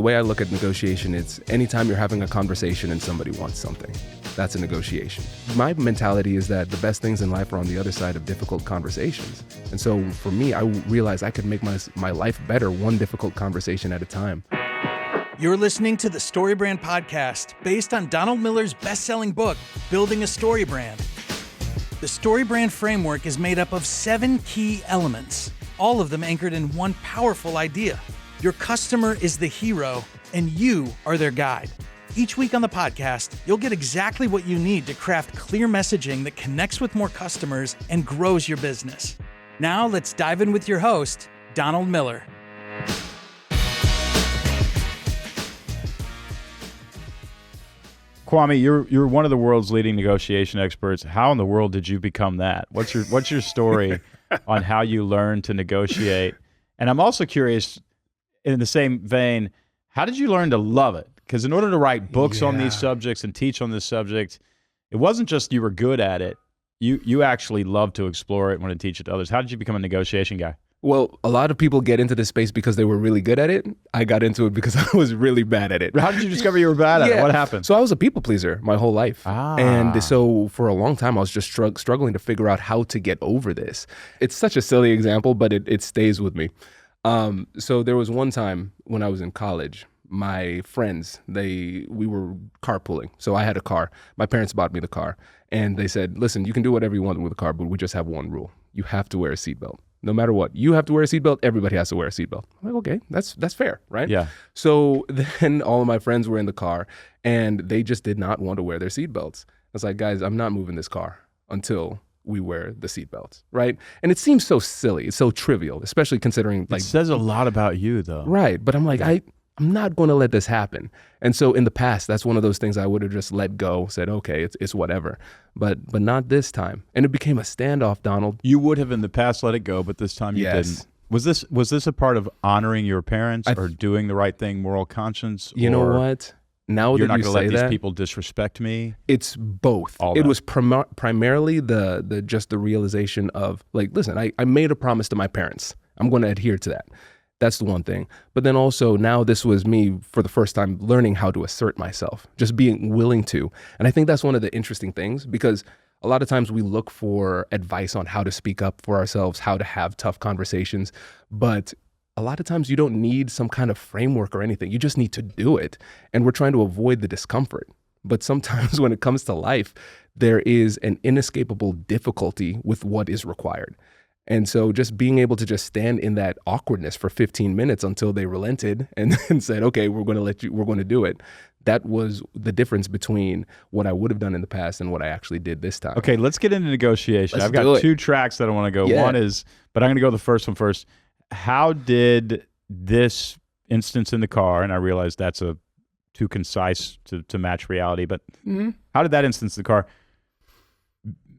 way I look at negotiation, it's anytime you're having a conversation and somebody wants something, that's a negotiation. My mentality is that the best things in life are on the other side of difficult conversations. And so for me, I realized I could make my life better one difficult conversation at a time. You're listening to the Story Brand Podcast, based on Donald Miller's best-selling book, Building a Story Brand. The Story Brand framework is made up of 7 key elements, all of them anchored in one powerful idea. Your customer is the hero, and you are their guide. Each week on the podcast, you'll get exactly what you need to craft clear messaging that connects with more customers and grows your business. Now let's dive in with your host, Donald Miller. Kwame, you're one of the world's leading negotiation experts. How in the world did you become that? What's your story on how you learned to negotiate? And I'm also curious, in the same vein, how did you learn to love it? Because in order to write books on these subjects and teach on this subject, it wasn't just you were good at it. You actually love to explore it and want to teach it to others. How did you become a negotiation guy? Well, a lot of people get into this space because they were really good at it. I got into it because I was really bad at it. How did you discover you were bad at it? What happened? So I was a people pleaser my whole life. And so for a long time, I was just struggling to figure out how to get over this. It's such a silly example, but it stays with me. So there was one time when I was in college, my friends, we were carpooling. So I had a car. My parents bought me the car. And they said, listen, you can do whatever you want with the car, but we just have one rule. You have to wear a seatbelt. No matter what, you have to wear a seatbelt. Everybody has to wear a seatbelt. I'm like, okay, that's fair, right? Yeah. So then all of my friends were in the car and they just did not want to wear their seatbelts. I was like, guys, I'm not moving this car until we wear the seatbelts, right? And it seems so silly. It's so trivial, especially considering it says a lot about you, though. Right. But I'm like, I'm not going to let this happen. And so in the past, that's one of those things I would have just let go, said, okay, it's whatever. But not this time. And it became a standoff, Donald. You would have in the past let it go, but this time you didn't. Was this a part of honoring your parents or doing the right thing, moral conscience? You know what? Now you're that not you going to say let these that, people disrespect me? It's both. It was primarily the just the realization of, like, listen, I made a promise to my parents. I'm going to adhere to that. That's the one thing. But then also now this was me for the first time learning how to assert myself, just being willing to. And I think that's one of the interesting things, because a lot of times we look for advice on how to speak up for ourselves, how to have tough conversations. But a lot of times you don't need some kind of framework or anything. You just need to do it. And we're trying to avoid the discomfort. But sometimes when it comes to life, there is an inescapable difficulty with what is required. And so just being able to just stand in that awkwardness for 15 minutes until they relented and then said, okay, we're going to do it. That was the difference between what I would have done in the past and what I actually did this time. Okay, let's get into negotiation. I've got 2 tracks that I want to go. Yeah. One is, but I'm going to go the first one first. How did this instance in the car, and I realize that's too concise to match reality, but how did that instance in the car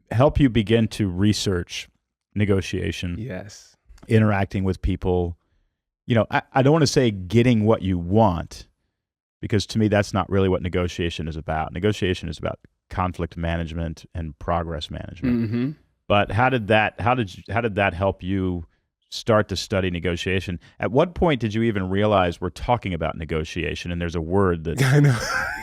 help you begin to research negotiation? Yes. Interacting with people. You know, I don't want to say getting what you want, because to me that's not really what negotiation is about. Negotiation is about conflict management and progress management. Mm-hmm. But how did that help you start to study negotiation? At what point did you even realize we're talking about negotiation and there's a word that I know.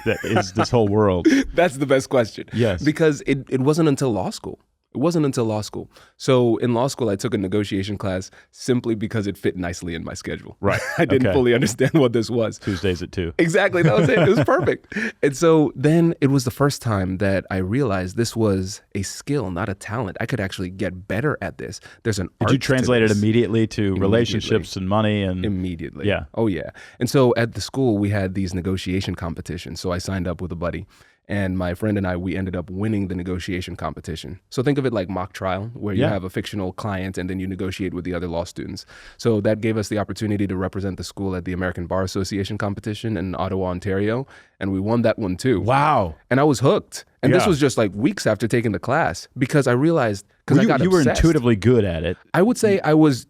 that is this whole world? That's the best question. Yes. Because it wasn't until law school. It wasn't until law school. So in law school, I took a negotiation class simply because it fit nicely in my schedule. Right. I didn't fully understand what this was. Tuesdays at 2. Exactly. That was it. It was perfect. And so then it was the first time that I realized this was a skill, not a talent. I could actually get better at this. There's an art. Did you translate to it this. immediately to relationships and money? Immediately. Yeah. Oh, yeah. And so at the school, we had these negotiation competitions. So I signed up with a buddy. And my friend and I, we ended up winning the negotiation competition. So think of it like mock trial, where you have a fictional client and then you negotiate with the other law students. So that gave us the opportunity to represent the school at the American Bar Association competition in Ottawa, Ontario. And we won that one too. Wow. And I was hooked. And this was just like weeks after taking the class, because I realized, because I got you were obsessed. intuitively good at it. I would say I was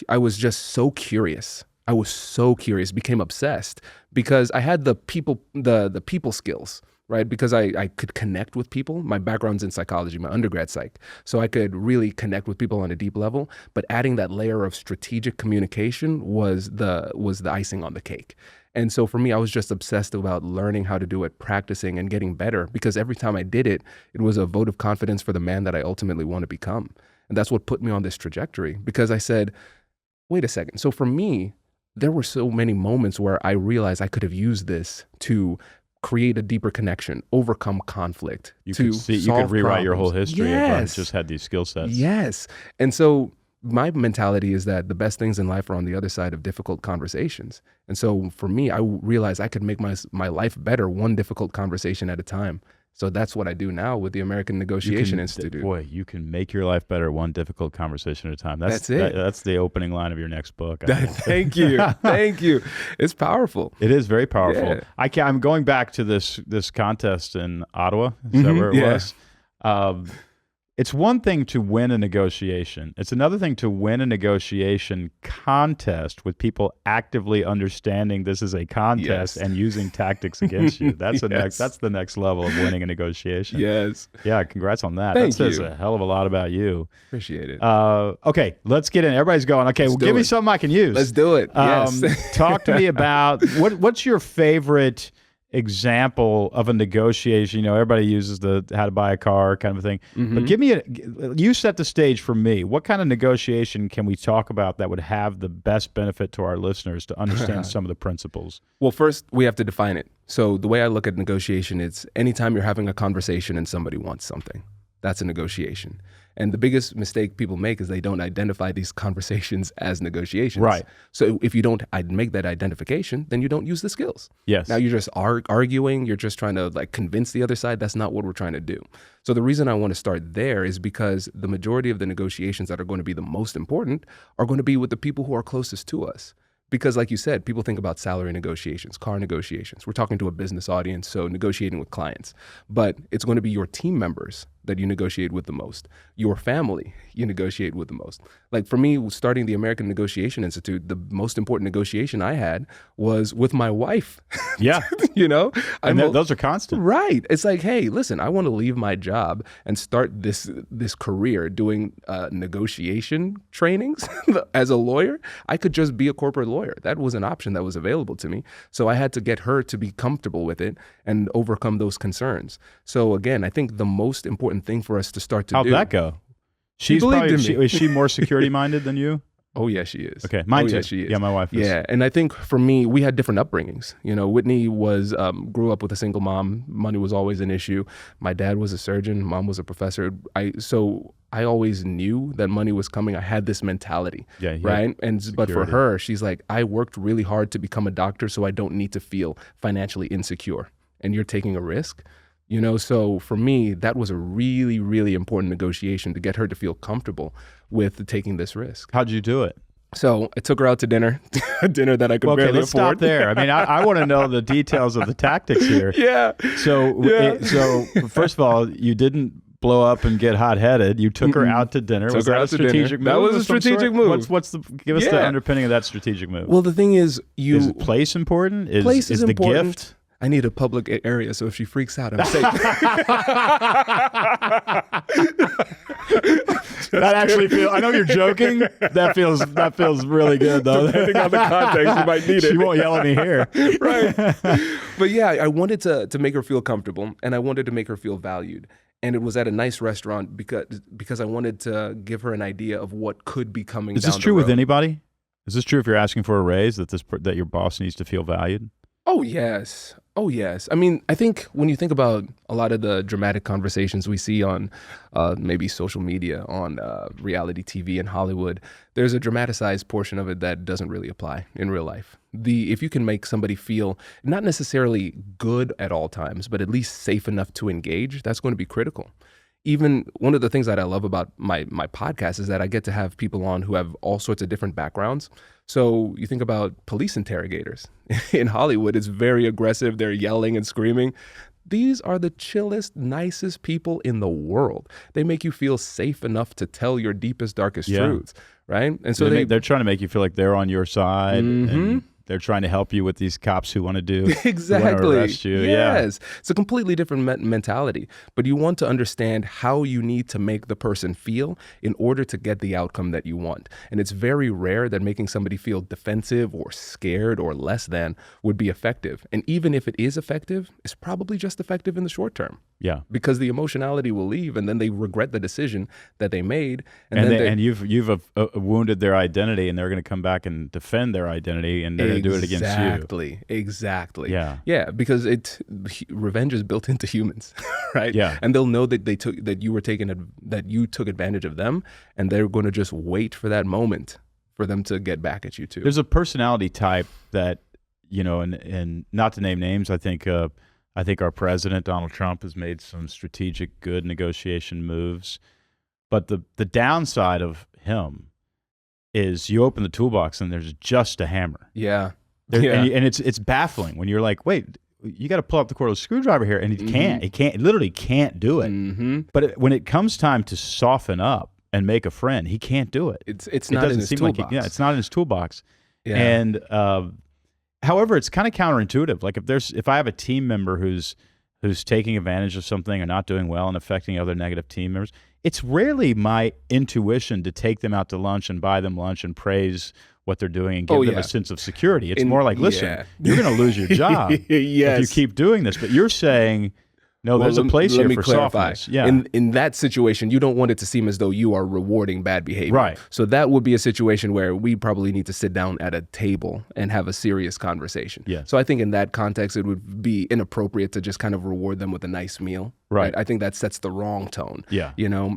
just so curious. I was so curious, became obsessed, because I had the people skills. Right? Because I could connect with people. My background's in psychology, my undergrad psych. So I could really connect with people on a deep level, but adding that layer of strategic communication was the icing on the cake. And so for me, I was just obsessed about learning how to do it, practicing and getting better, because every time I did it, it was a vote of confidence for the man that I ultimately want to become. And that's what put me on this trajectory, because I said, wait a second. So for me, there were so many moments where I realized I could have used this to create a deeper connection, overcome conflict. You could rewrite problems. your whole history Yes. if you just had these skill sets. Yes. And so my mentality is that the best things in life are on the other side of difficult conversations. And so for me, I realized I could make my life better one difficult conversation at a time. So that's what I do now with the American Negotiation Institute. Boy, you can make your life better one difficult conversation at a time. That's it. That's the opening line of your next book. Thank you. Thank you. It's powerful. It is very powerful. Yeah. I'm going back to this contest in Ottawa. Is that where it was? It's one thing to win a negotiation. It's another thing to win a negotiation contest with people actively understanding this is a contest and using tactics against you. That's that's the next level of winning a negotiation. Yes. Yeah, congrats on that. Thank that says you. a hell of a lot about you. Appreciate it. Okay, let's get in. Everybody's going, okay, well, give me something I can use. Let's do it. Yes. Talk to me about what's your favorite example of a negotiation. You know, everybody uses the how to buy a car kind of a thing. But give me you set the stage for me. What kind of negotiation can we talk about that would have the best benefit to our listeners to understand some of the principles? Well, first, we have to define it. So the way I look at negotiation, it's anytime you're having a conversation and somebody wants something, that's a negotiation. And the biggest mistake people make is they don't identify these conversations as negotiations. Right. So if you don't make that identification, then you don't use the skills. Yes. Now you're just arguing. You're just trying to convince the other side. That's not what we're trying to do. So the reason I want to start there is because the majority of the negotiations that are going to be the most important are going to be with the people who are closest to us. Because like you said, people think about salary negotiations, car negotiations. We're talking to a business audience, so negotiating with clients. But it's going to be your team members that you negotiate with the most. Your family, you negotiate with the most. Like for me, starting the American Negotiation Institute, the most important negotiation I had was with my wife. Yeah. You know? And those are constant. Right. It's like, hey, listen, I want to leave my job and start this career doing negotiation trainings as a lawyer. I could just be a corporate lawyer. That was an option that was available to me. So I had to get her to be comfortable with it and overcome those concerns. So again, I think the most important thing for us to start to do. How'd that go? Is she more security minded than you? Oh, yeah, she is. Okay, mine too. Yeah, she is. Yeah, my wife is. Yeah, and I think for me, we had different upbringings. You know, Whitney grew up with a single mom. Money was always an issue. My dad was a surgeon. Mom was a professor. So I always knew that money was coming. I had this mentality, right? But for her, she's like, I worked really hard to become a doctor, so I don't need to feel financially insecure. And you're taking a risk. You know, so for me, that was a really, really important negotiation to get her to feel comfortable with taking this risk. How'd you do it? So I took her out to dinner, a dinner that I could barely let's afford. Stop there. I mean, I want to know the details of the tactics here. Yeah. So first of all, you didn't blow up and get hot-headed. You took her out to dinner. Was that a strategic move? That was a strategic move. Give us the underpinning of that strategic move. Well, the thing is, is place important? Place is the important. Gift? I need a public area, so if she freaks out, I'm safe. That actually feels. I know you're joking. That feels really good, though. Depending on the context, you might need it. She won't yell at me here, right? But yeah, I wanted to make her feel comfortable, and I wanted to make her feel valued. And it was at a nice restaurant because I wanted to give her an idea of what could be coming. Is this true with anybody? Is this true if you're asking for a raise that your boss needs to feel valued? Oh, yes. Oh, yes. I mean, I think when you think about a lot of the dramatic conversations we see on maybe social media, on reality TV in Hollywood, there's a dramatized portion of it that doesn't really apply in real life. If you can make somebody feel not necessarily good at all times, but at least safe enough to engage, that's going to be critical. Even one of the things that I love about my podcast is that I get to have people on who have all sorts of different backgrounds. So you think about police interrogators in Hollywood, it's very aggressive. They're yelling and screaming. These are the chillest, nicest people in the world. They make you feel safe enough to tell your deepest, darkest truths, right? And so they're trying to make you feel like they're on your side. Mm-hmm. They're trying to help you with these cops who want to do exactly. who want to arrest you. Yes. It's a completely different mentality. But you want to understand how you need to make the person feel in order to get the outcome that you want. And it's very rare that making somebody feel defensive or scared or less than would be effective. And even if it is effective, it's probably just effective in the short term. Yeah. Because the emotionality will leave, and then they regret the decision that they made. And you've wounded their identity, and they're going to come back and defend their identity, and they're going to do it against you. Exactly. Yeah. Yeah. Because revenge is built into humans, right? Yeah. And they'll know that you took advantage of them, and they're going to just wait for that moment for them to get back at you too. There's a personality type that, and not to name names, I think our president, Donald Trump, has made some strategic, good negotiation moves. But the downside of him is you open the toolbox and there's just a hammer. Yeah. And it's baffling when you're like, wait, you got to pull up the cordless screwdriver here, and he can't. He literally can't do it. Mm-hmm. But when it comes time to soften up and make a friend, he can't do it. It's not in his toolbox. It's not in his toolbox. Yeah. And however, it's kind of counterintuitive. Like if I have a team member who's taking advantage of something or not doing well and affecting other negative team members, it's rarely my intuition to take them out to lunch and buy them lunch and praise what they're doing and give them a sense of security. It's more like, listen, you're going to lose your job if you keep doing this. But you're saying, no, there's a place here for softness. Yeah. In that situation, you don't want it to seem as though you are rewarding bad behavior. Right. So that would be a situation where we probably need to sit down at a table and have a serious conversation. Yeah. So I think in that context, it would be inappropriate to just kind of reward them with a nice meal. Right. I think that sets the wrong tone. Yeah.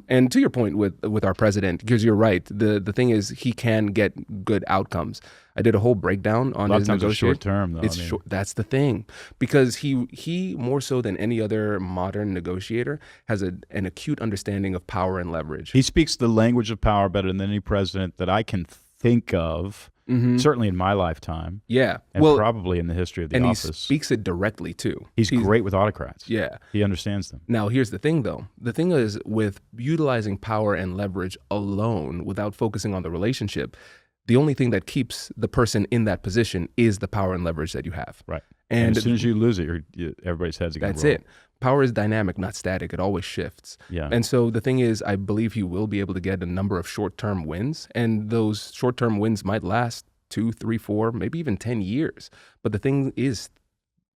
And to your point with our president, because you're right, the thing is he can get good outcomes. I did a whole breakdown on his negotiation. Short term, though. Short. That's the thing, because he more so than any other modern negotiator has an acute understanding of power and leverage. He speaks the language of power better than any president that I can think of. Mm-hmm. Certainly in my lifetime. Yeah. And probably in the history of the office. And he speaks it directly too. He's great with autocrats. Yeah. He understands them. Now, here's the thing though. The thing is, with utilizing power and leverage alone without focusing on the relationship, the only thing that keeps the person in that position is the power and leverage that you have. Right. And as soon as you lose it, everybody's heads are going to roll. That's it. Power is dynamic, not static. It always shifts. Yeah. And so the thing is, I believe he will be able to get a number of short-term wins, and those short-term wins might last 2, 3, 4, maybe even 10 years. But the thing is,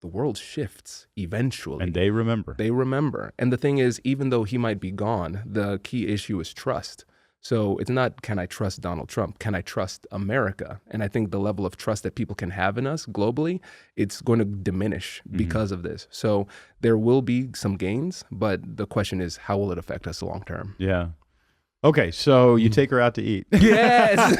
the world shifts eventually. And they remember. And the thing is, even though he might be gone, the key issue is trust. So it's not, can I trust Donald Trump? Can I trust America? And I think the level of trust that people can have in us globally, it's going to diminish because of this. So there will be some gains, but the question is, how will it affect us long term? Yeah. Okay, so you take her out to eat. Yes.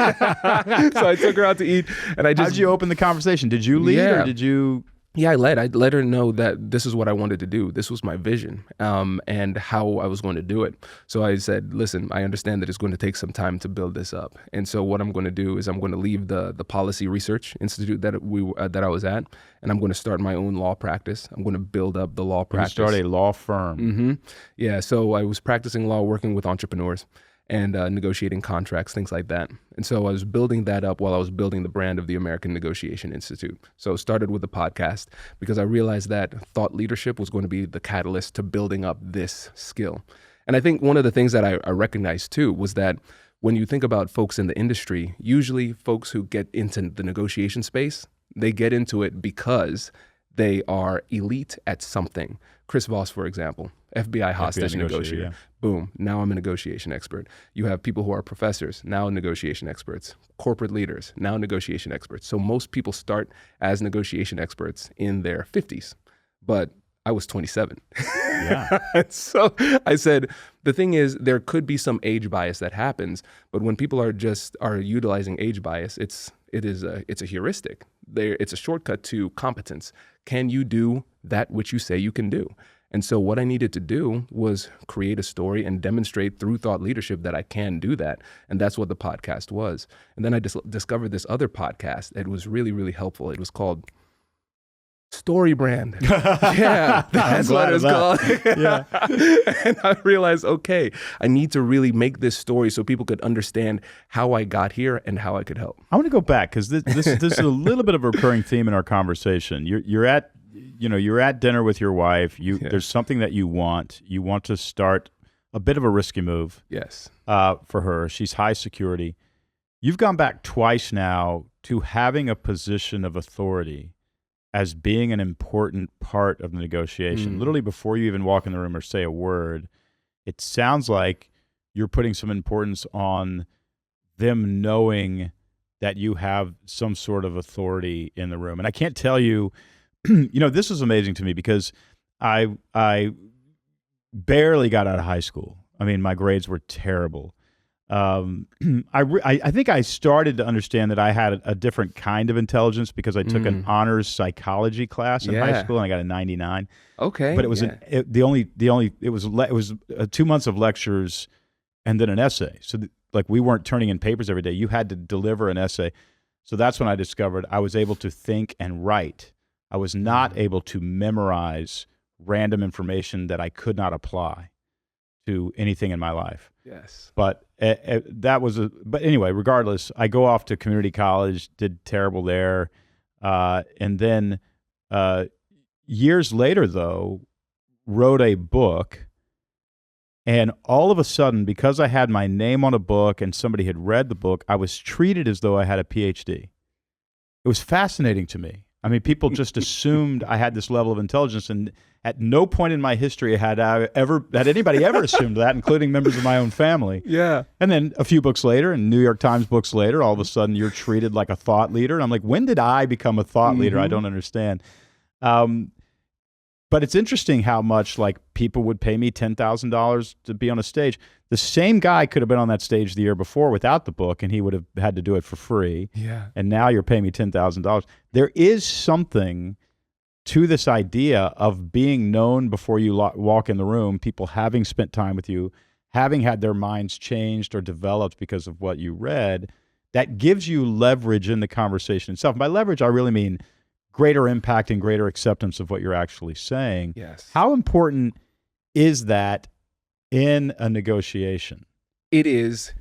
So I took her out to eat, and How'd you open the conversation? Did you lead or did you? Yeah, I let her know that this is what I wanted to do. This was my vision, and how I was going to do it. So I said, listen, I understand that it's going to take some time to build this up. And so what I'm going to do is I'm going to leave the policy research institute that I was at, and I'm going to start my own law practice. I'm going to build up the law practice. Start a law firm. Mm-hmm. Yeah, so I was practicing law, working with entrepreneurs, and negotiating contracts, things like that. And so I was building that up while I was building the brand of the American Negotiation Institute. So started with the podcast because I realized that thought leadership was going to be the catalyst to building up this skill. And I think one of the things that I recognized too was that when you think about folks in the industry, usually folks who get into the negotiation space, they get into it because they are elite at something. Chris Voss, for example, FBI hostage negotiator. Yeah. Boom, now I'm a negotiation expert. You have people who are professors, now negotiation experts. Corporate leaders, now negotiation experts. So most people start as negotiation experts in their 50s, but I was 27. Yeah. So I said, the thing is, there could be some age bias that happens, but when people are utilizing age bias, it's a heuristic. It's a shortcut to competence. Can you do that which you say you can do? And so what I needed to do was create a story and demonstrate through thought leadership that I can do that. And that's what the podcast was. And then I discovered this other podcast that was really, really helpful. It was called story brand. Yeah, that's what it's called. Yeah. And I realized, okay, I need to really make this story so people could understand how I got here and how I could help. I want to go back because this is a little bit of a recurring theme in our conversation. You're at dinner with your wife. There's something that you want. You want to start a bit of a risky move. Yes. For her, she's high security. You've gone back twice now to having a position of authority as being an important part of the negotiation. Literally before you even walk in the room or say a word, it sounds like you're putting some importance on them knowing that you have some sort of authority in the room. And I can't tell you, this is amazing to me because I barely got out of high school. I mean, my grades were terrible. I think I started to understand that I had a different kind of intelligence because I took an honors psychology class in high school and I got a 99. Okay, but it was it was 2 months of lectures and then an essay. So we weren't turning in papers every day. You had to deliver an essay. So that's when I discovered I was able to think and write. I was not able to memorize random information that I could not apply to anything in my life. Yes. But but anyway, regardless, I go off to community college, did terrible there. And then years later, though, wrote a book. And all of a sudden, because I had my name on a book and somebody had read the book, I was treated as though I had a PhD. It was fascinating to me. I mean, people just assumed I had this level of intelligence, and at no point in my history had anybody ever assumed that, including members of my own family. Yeah. And then a few books later, and New York Times books later, all of a sudden you're treated like a thought leader. And I'm like, when did I become a thought leader? I don't understand. But it's interesting how much people would pay me $10,000 to be on a stage. The same guy could have been on that stage the year before without the book, and he would have had to do it for free. Yeah. And now you're paying me $10,000. There is something to this idea of being known before you walk in the room, people having spent time with you, having had their minds changed or developed because of what you read, that gives you leverage in the conversation itself. And by leverage, I really mean greater impact and greater acceptance of what you're actually saying. Yes. How important is that in a negotiation? It is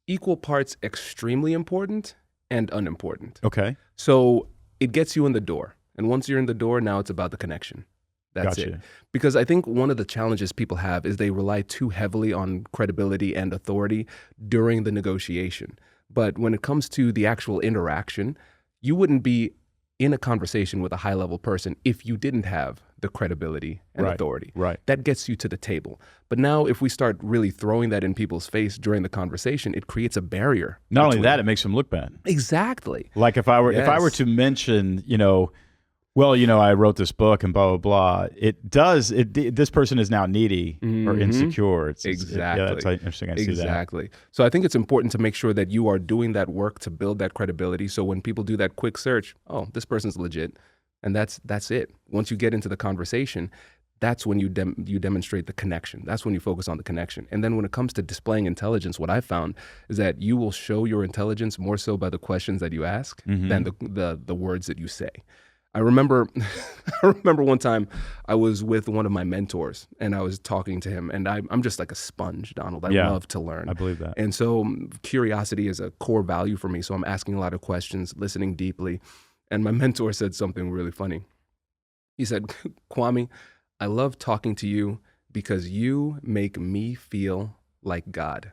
equal parts extremely important and unimportant. Okay. So it gets you in the door. And once you're in the door, now it's about the connection. That's Gotcha. it. Because I think one of the challenges people have is they rely too heavily on credibility and authority during the negotiation. But when it comes to the actual interaction, you wouldn't be in a conversation with a high-level person if you didn't have the credibility and authority. Right. That gets you to the table. But now if we start really throwing that in people's face during the conversation, it creates a barrier. Not only that, it makes them look bad. Exactly. Like if I were to mention, I wrote this book and blah, blah, blah, this person is now needy or insecure. Exactly. That's interesting. I see that. Exactly. So I think it's important to make sure that you are doing that work to build that credibility. So when people do that quick search, oh, this person's legit. And that's it. Once you get into the conversation, that's when you demonstrate the connection. That's when you focus on the connection. And then when it comes to displaying intelligence, what I found is that you will show your intelligence more so by the questions that you ask than the words that you say. I remember one time I was with one of my mentors and I was talking to him, and I'm just like a sponge, Donald. I love to learn. I believe that. And so curiosity is a core value for me. So I'm asking a lot of questions, listening deeply. And my mentor said something really funny. He said, Kwame, I love talking to you because you make me feel like God.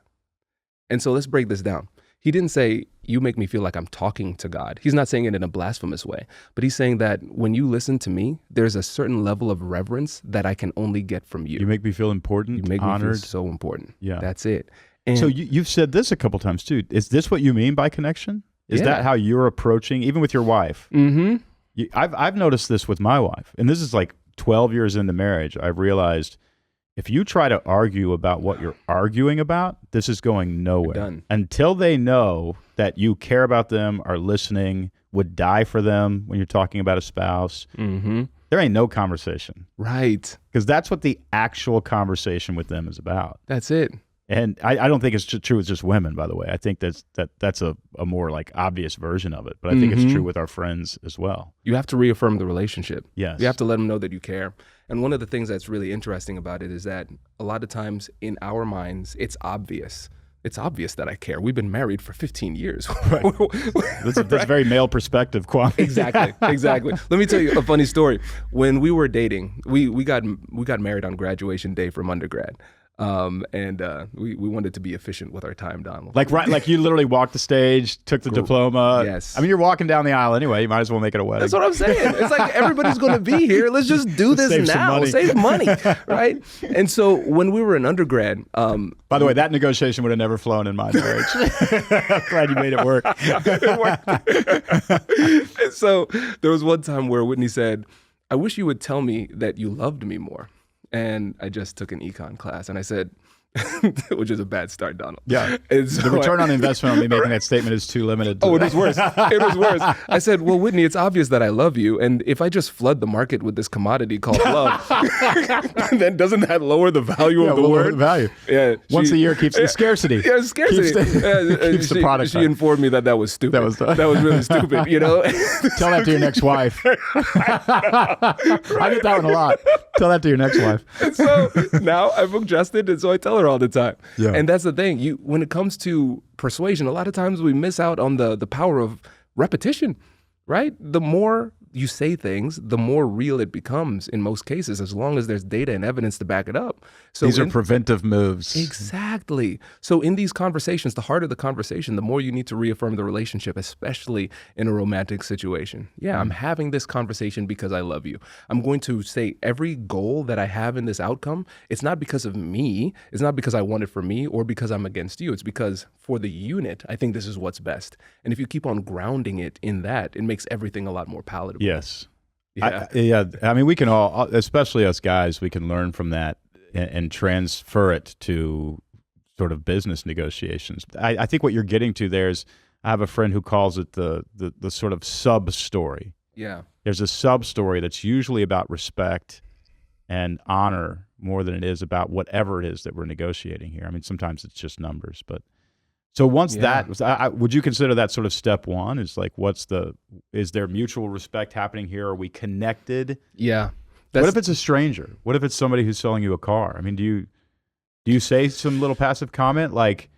And so let's break this down. He didn't say, you make me feel like I'm talking to God. He's not saying it in a blasphemous way, but he's saying that when you listen to me, there's a certain level of reverence that I can only get from you. You make me feel important, You make honored. me feel so important. Yeah. That's it. And So you've said this a couple times too. Is this what you mean by connection? Is that how you're approaching, even with your wife? Mm-hmm. I've noticed this with my wife, and this is like 12 years into marriage. I've realized if you try to argue about what you're arguing about, this is going nowhere. Done. Until they know that you care about them, are listening, would die for them when you're talking about a spouse, there ain't no conversation. Right. Because that's what the actual conversation with them is about. That's it. And I don't think it's true with just women, by the way. I think that's a more like obvious version of it. But I think it's true with our friends as well. You have to reaffirm the relationship. Yes. You have to let them know that you care. And one of the things that's really interesting about it is that a lot of times in our minds, it's obvious. It's obvious that I care. We've been married for 15 years. Right. That's a very male perspective, Kwame. Exactly. Let me tell you a funny story. When we were dating, we got married on graduation day from undergrad. We wanted to be efficient with our time, Donald. Like you literally walked the stage, took the diploma. Yes. I mean, you're walking down the aisle anyway. You might as well make it a wedding. That's what I'm saying. It's like everybody's going to be here. Let's just do this now. Save money, right? And so when we were in undergrad, by the way, that negotiation would have never flown in my marriage. I'm glad you made it work. And so there was one time where Whitney said, "I wish you would tell me that you loved me more." And I just took an econ class, and I said, which is a bad start, Donald. Yeah. And so the return on investment on me making that statement is too limited. It was worse. It was worse. I said, well, Whitney, it's obvious that I love you. And if I just flood the market with this commodity called love, then doesn't that lower the value of the word? The value. Yeah. Once a year keeps scarcity. Yeah, scarcity. Keeps the product. She informed me that was stupid. That was really stupid, you know? Tell that to your next wife. I get that one a lot. Tell that to your next wife. And so now I've adjusted, and so I tell her all the time. Yeah. And that's the thing. When it comes to persuasion, a lot of times we miss out on the power of repetition, right? The more you say things, the more real it becomes in most cases, as long as there's data and evidence to back it up. So these are preventive moves. Exactly. So in these conversations, the harder the conversation, the more you need to reaffirm the relationship, especially in a romantic situation. Yeah, I'm having this conversation because I love you. I'm going to say every goal that I have in this outcome, it's not because of me. It's not because I want it for me or because I'm against you. It's because for the unit, I think this is what's best. And if you keep on grounding it in that, it makes everything a lot more palatable. Yes. Yeah. I mean, we can all, especially us guys, we can learn from that and transfer it to sort of business negotiations. I think what you're getting to there is, I have a friend who calls it the sort of sub-story. Yeah. There's a sub-story that's usually about respect and honor more than it is about whatever it is that we're negotiating here. I mean, sometimes it's just numbers, but so once that was, would you consider that sort of step one? Is like, is there mutual respect happening here? Are we connected? Yeah. What if it's a stranger? What if it's somebody who's selling you a car? I mean, do you say some little passive comment like,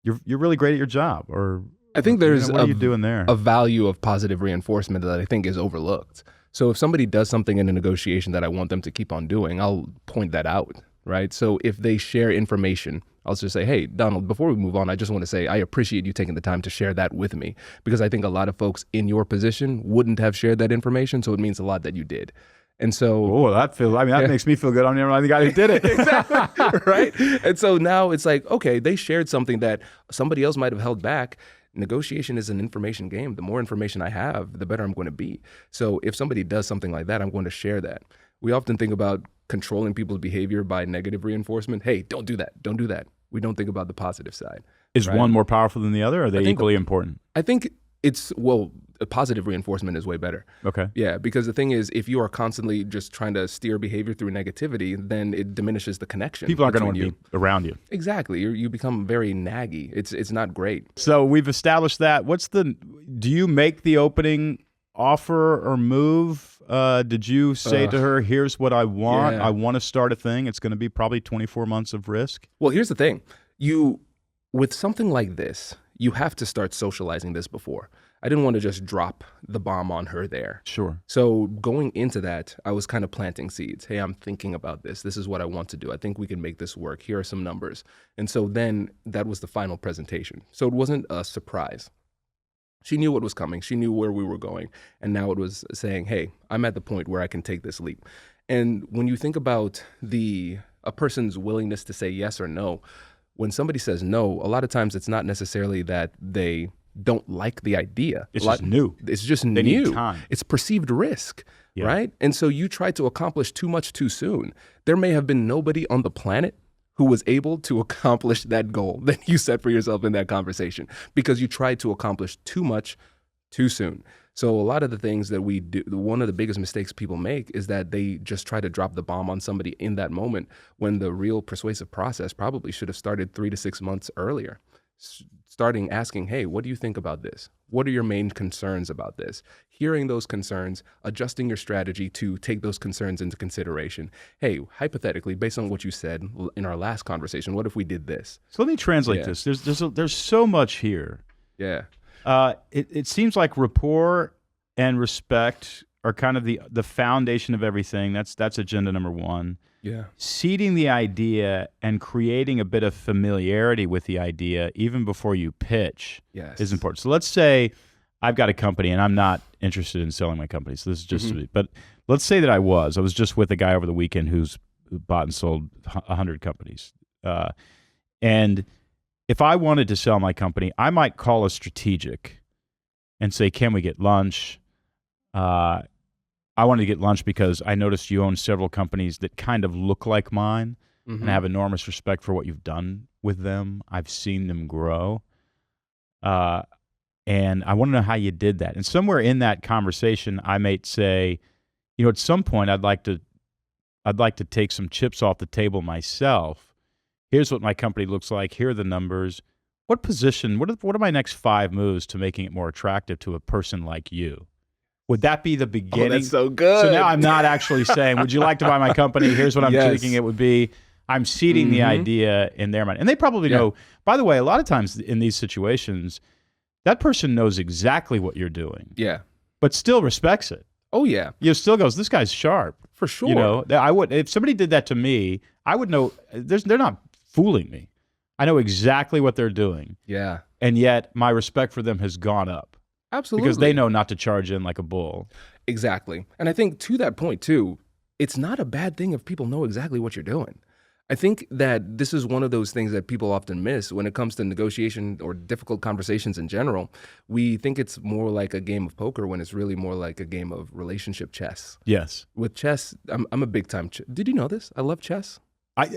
you're really great at your job, or I think there's what are you doing there? A value of positive reinforcement that I think is overlooked. So if somebody does something in a negotiation that I want them to keep on doing, I'll point that out, right? So if they share information, I'll just say, hey, Donald, before we move on, I just want to say I appreciate you taking the time to share that with me, because I think a lot of folks in your position wouldn't have shared that information. So it means a lot that you did. And so, that makes me feel good. I'm the guy who did it. Exactly, right? And so now it's like, okay, they shared something that somebody else might have held back. Negotiation is an information game. The more information I have, the better I'm going to be. So if somebody does something like that, I'm going to share that. We often think about controlling people's behavior by negative reinforcement. Hey, don't do that. Don't do that. We don't think about the positive side. Is one more powerful than the other? Or are they equally important? I think a positive reinforcement is way better. Okay. Yeah, because the thing is, if you are constantly just trying to steer behavior through negativity, then it diminishes the connection. People aren't going to want to be around you. Exactly. You become very naggy. It's not great. So we've established that. Do you make the opening offer or move? Did you say to her, here's what I want. I want to start a thing. It's going to be probably 24 months of risk. Well, here's the thing. With something like this, you have to start socializing this before. I didn't want to just drop the bomb on her there. Sure. So going into that, I was kind of planting seeds. Hey, I'm thinking about this. This is what I want to do. I think we can make this work. Here are some numbers. And so then that was the final presentation. So it wasn't a surprise. She knew what was coming. She knew where we were going. And now it was saying, hey, I'm at the point where I can take this leap. And when you think about a person's willingness to say yes or no, when somebody says no, a lot of times it's not necessarily that they don't like the idea. It's just new. It's just they new. Need time. It's perceived risk, right? And so you try to accomplish too much too soon. There may have been nobody on the planet who was able to accomplish that goal that you set for yourself in that conversation, because you tried to accomplish too much Too soon. So a lot of the things that we do, one of the biggest mistakes people make is that they just try to drop the bomb on somebody in that moment when the real persuasive process probably should have started 3 to 6 months earlier. Starting asking, hey, what do you think about this? What are your main concerns about this? Hearing those concerns, adjusting your strategy to take those concerns into consideration. Hey, hypothetically, based on what you said in our last conversation, what if we did this? So let me translate this. There's so much here. Yeah. It seems like rapport and respect are kind of the foundation of everything. That's agenda number one. Yeah. Seeding the idea and creating a bit of familiarity with the idea even before you pitch is important. So let's say I've got a company and I'm not interested in selling my company. So this is just, but let's say that I was just with a guy over the weekend who bought and sold 100 companies. And if I wanted to sell my company, I might call a strategic and say, can we get lunch? I wanted to get lunch because I noticed you own several companies that kind of look like mine, and I have enormous respect for what you've done with them. I've seen them grow. And I want to know how you did that. And somewhere in that conversation, I might say, at some point I'd like to take some chips off the table myself. Here's what my company looks like. Here are the numbers. What position, what are my next 5 moves to making it more attractive to a person like you? Would that be the beginning? Oh, that's so good. So now I'm not actually saying, would you like to buy my company? Here's what I'm thinking it would be. I'm seeding the idea in their mind. And they probably know, by the way, a lot of times in these situations, that person knows exactly what you're doing. Yeah. But still respects it. Oh, yeah. Still goes, this guy's sharp. For sure. I would, if somebody did that to me, I would know, they're not fooling me. I know exactly what they're doing. Yeah. And yet my respect for them has gone up. Absolutely. Because they know not to charge in like a bull. Exactly. And I think to that point too, it's not a bad thing if people know exactly what you're doing. I think that this is one of those things that people often miss when it comes to negotiation or difficult conversations in general. We think it's more like a game of poker when it's really more like a game of relationship chess. Yes. With chess, I'm a big time. Did you know this? I love chess.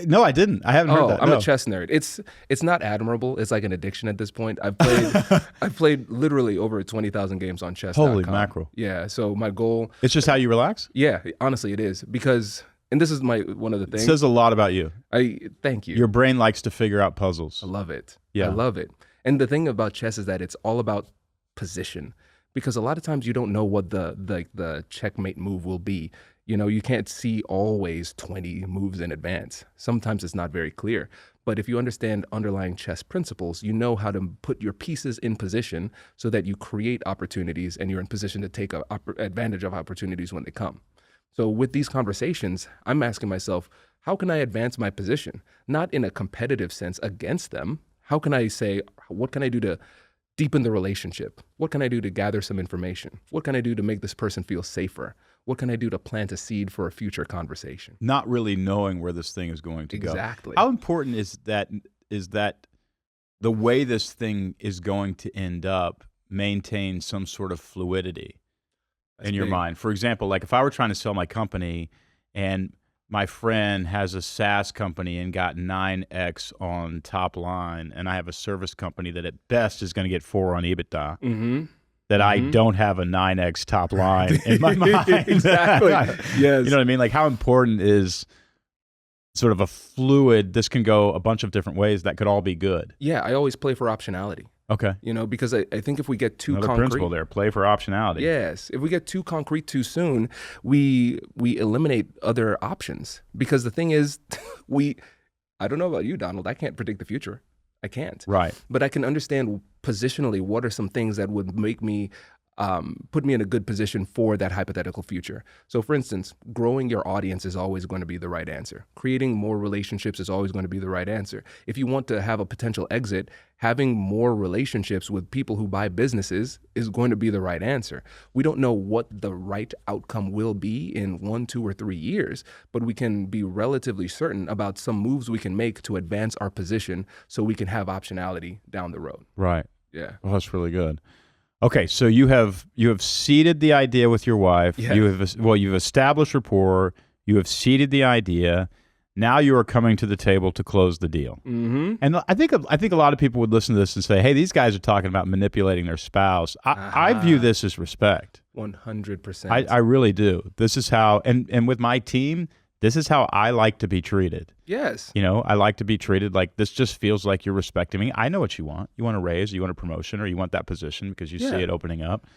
No, I didn't. I haven't heard that. I'm a chess nerd. It's not admirable. It's like an addiction at this point. I've played literally over 20,000 games on chess.com. Holy mackerel. Yeah. So my goal. It's just how you relax? Yeah, honestly it is. Because, and this is one of the things. It says a lot about you. Thank you. Your brain likes to figure out puzzles. I love it. Yeah. I love it. And the thing about chess is that it's all about position. Because a lot of times you don't know what the checkmate move will be. You can't see always 20 moves in advance. Sometimes it's not very clear. But if you understand underlying chess principles, you know how to put your pieces in position so that you create opportunities and you're in position to take advantage of opportunities when they come. So with these conversations, I'm asking myself, how can I advance my position? Not in a competitive sense against them. How can I say, what can I do to deepen the relationship? What can I do to gather some information? What can I do to make this person feel safer? What can I do to plant a seed for a future conversation? Not really knowing where this thing is going to go. Exactly. How important is that the way this thing is going to end up maintain some sort of fluidity in your mind? For example, like if I were trying to sell my company and my friend has a SaaS company and got 9x on top line, and I have a service company that at best is going to get 4 on EBITDA, that I don't have a 9x top line in my mind. Exactly. Yes. You know what I mean? Like how important is sort of a fluid, this can go a bunch of different ways that could all be good. Yeah, I always play for optionality. Okay. Because I think if we get too Another concrete. principle there, play for optionality. Yes. If we get too concrete too soon, we eliminate other options. Because the thing is, I don't know about you, Donald, I can't predict the future. I can't. Right. But I can understand positionally what are some things that would make me put me in a good position for that hypothetical future. So for instance, growing your audience is always going to be the right answer. Creating more relationships is always going to be the right answer. If you want to have a potential exit, having more relationships with people who buy businesses is going to be the right answer. We don't know what the right outcome will be in 1, 2, or 3 years, but we can be relatively certain about some moves we can make to advance our position so we can have optionality down the road. Right. Yeah. Well, that's really good. Okay, so you have seeded the idea with your wife. Yeah. You've established rapport. You have seeded the idea. Now you are coming to the table to close the deal. Mm-hmm. And I think a lot of people would listen to this and say, hey, these guys are talking about manipulating their spouse. I view this as respect. 100%. I really do. This is how, and with my team, this is how I like to be treated. Yes. You know, I like to be treated like this just feels like you're respecting me. I know what you want. You want a raise, you want a promotion, or you want that position because you see it opening up.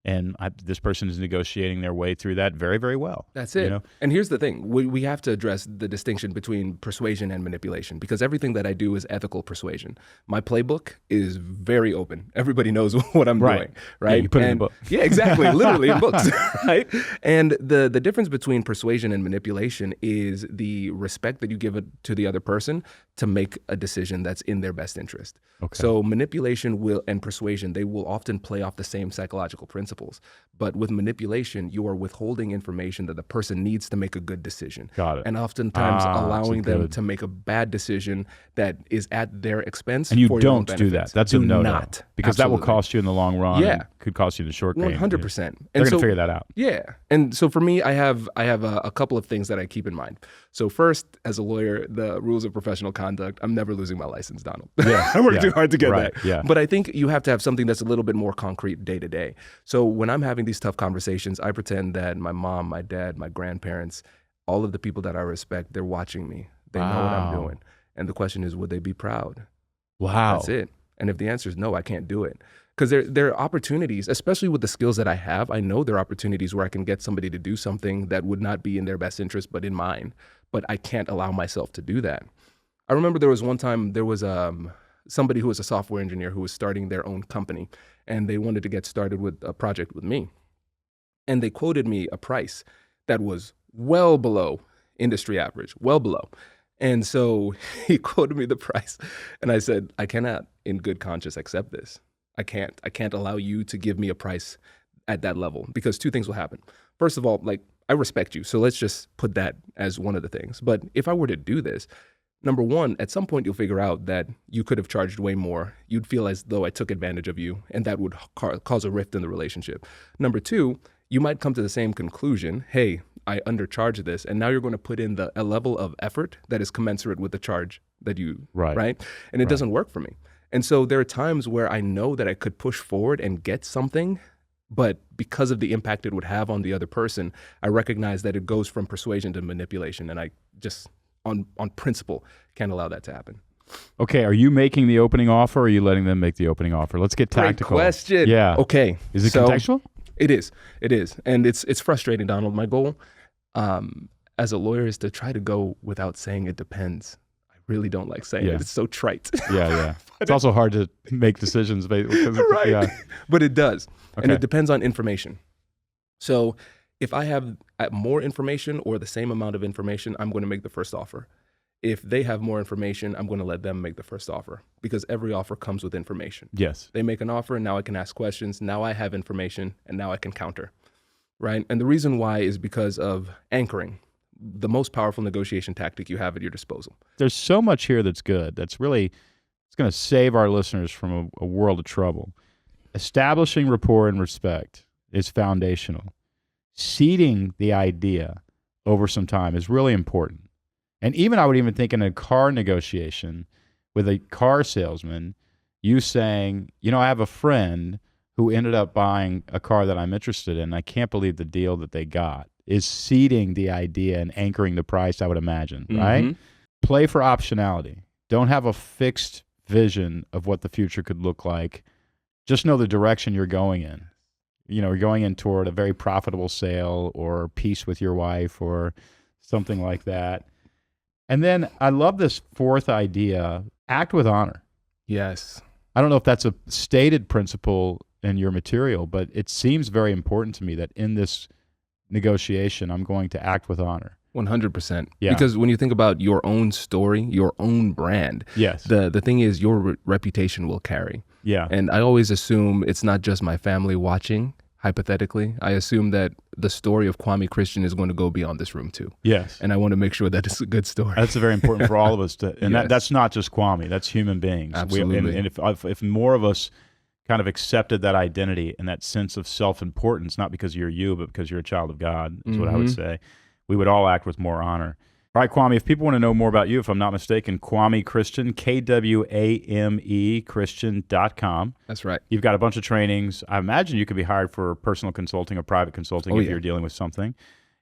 And this person is negotiating their way through that very, very well. That's it. You know? And here's the thing. We have to address the distinction between persuasion and manipulation, because everything that I do is ethical persuasion. My playbook is very open. Everybody knows what I'm doing, right? Yeah, you put it in a book. Yeah, exactly. Literally in books, right? And the difference between persuasion and manipulation is the respect that you give it to the other person to make a decision that's in their best interest. Okay. So manipulation and persuasion, they will often play off the same psychological principles. But with manipulation, you are withholding information that the person needs to make a good decision. Got it. And oftentimes allowing them to make a bad decision that is at their expense. And you for your own don't do that. benefits. That's do a no-no. not. Because that will cost you in the long run. Yeah. And could cost you in the short game. 100%. They're going to figure that out. Yeah. And so for me, I have a couple of things that I keep in mind. So first, as a lawyer, the rules of professional conduct, I'm never losing my license, Donald. Yeah. I work too hard to get that. Yeah. But I think you have to have something that's a little bit more concrete day to day. So when I'm having these tough conversations, I pretend that my mom, my dad, my grandparents, all of the people that I respect, they're watching me. They know what I'm doing. And the question is, would they be proud? Wow. That's it. And if the answer is no, I can't do it. Because there are opportunities, especially with the skills that I have. I know there are opportunities where I can get somebody to do something that would not be in their best interest, but in mine. But I can't allow myself to do that. I remember there was one time, there was somebody who was a software engineer who was starting their own company, and they wanted to get started with a project with me. And they quoted me a price that was well below industry average, well below. And so he quoted me the price, and I said, I cannot in good conscience accept this. I can't allow you to give me a price at that level, because two things will happen. First of all, like, I respect you, so let's just put that as one of the things. But if I were to do this, number one, at some point you'll figure out that you could have charged way more. You'd feel as though I took advantage of you, and that would cause a rift in the relationship. Number two, you might come to the same conclusion, hey, I undercharged this, and now you're going to put in a level of effort that is commensurate with the charge that you, right? And it doesn't work for me. And so there are times where I know that I could push forward and get something, but because of the impact it would have on the other person, I recognize that it goes from persuasion to manipulation, and I just, on principle, can't allow that to happen. Okay, are you making the opening offer, or are you letting them make the opening offer? Let's get tactical. Great question. Yeah. Okay. Is it contextual? It is. And it's frustrating, Donald. My goal as a lawyer is to try to go without saying it depends. I really don't like saying it. It's so trite. Yeah. It's also hard to make decisions. Right. Yeah. But it does. Okay. And it depends on information. So if I have more information or the same amount of information, I'm going to make the first offer. If they have more information, I'm going to let them make the first offer, because every offer comes with information. Yes. They make an offer, and now I can ask questions. Now I have information, and now I can counter, right? And the reason why is because of anchoring, the most powerful negotiation tactic you have at your disposal. There's so much here that's good. That's really, it's going to save our listeners from a world of trouble. Establishing rapport and respect is foundational. Seeding the idea over some time is really important. And even I would even think in a car negotiation with a car salesman, you saying, you know, I have a friend who ended up buying a car that I'm interested in. I can't believe the deal that they got, is seeding the idea and anchoring the price, I would imagine, right? Play for optionality. Don't have a fixed vision of what the future could look like. Just know the direction you're going in. You know, you're going in toward a very profitable sale or peace with your wife or something like that. And then I love this fourth idea, act with honor. Yes. I don't know if that's a stated principle in your material, but it seems very important to me that in this negotiation, I'm going to act with honor. 100%. Yeah. Because when you think about your own story, your own brand, yes, the thing is your reputation will carry. Yeah. And I always assume it's not just my family watching, hypothetically. I assume that the story of Kwame Christian is going to go beyond this room too. Yes. And I want to make sure that it's a good story. That's very important for all of us to, and Yes. that's not just Kwame, that's human beings. Absolutely. And if more of us kind of accepted that identity and that sense of self-importance, not because you're you, but because you're a child of God, is what I would say, we would all act with more honor. All right, Kwame, if people want to know more about you, if I'm not mistaken, Kwame Christian, Kwame Christian.com. That's right. You've got a bunch of trainings. I imagine you could be hired for personal consulting or private consulting if you're dealing with something.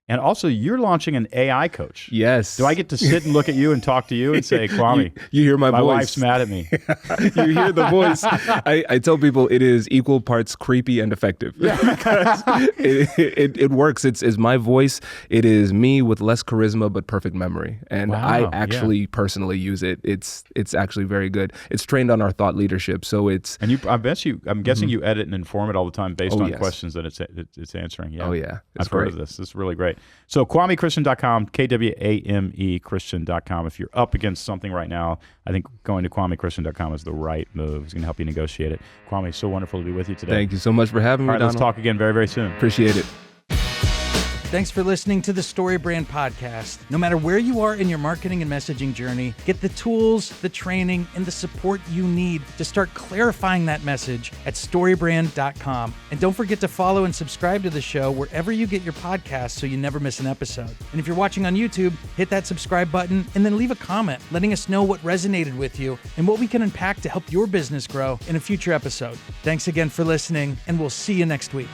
And also, you're launching an AI coach. Yes. Do I get to sit and look at you and talk to you and say, Kwame, you hear my voice. My wife's mad at me. You hear the voice. I tell people it is equal parts creepy and effective. Because it works. It's my voice. It is me with less charisma but perfect memory. And I actually personally use it. It's actually very good. It's trained on our thought leadership. So it's... And I'm guessing you edit and inform it all the time based on questions that it's answering. Yeah. Oh, yeah. I've heard of this. This is really great. So KwameChristian.com, Kwame Christian.com. If you're up against something right now, I think going to KwameChristian.com is the right move. It's going to help you negotiate it. Kwame, so wonderful to be with you today. Thank you so much for having me, All right, Donald. let's talk again very, very soon. Appreciate it. Thanks for listening to the Story Brand Podcast. No matter where you are in your marketing and messaging journey, get the tools, the training, and the support you need to start clarifying that message at storybrand.com. And don't forget to follow and subscribe to the show wherever you get your podcasts so you never miss an episode. And if you're watching on YouTube, hit that subscribe button and then leave a comment letting us know what resonated with you and what we can unpack to help your business grow in a future episode. Thanks again for listening, and we'll see you next week.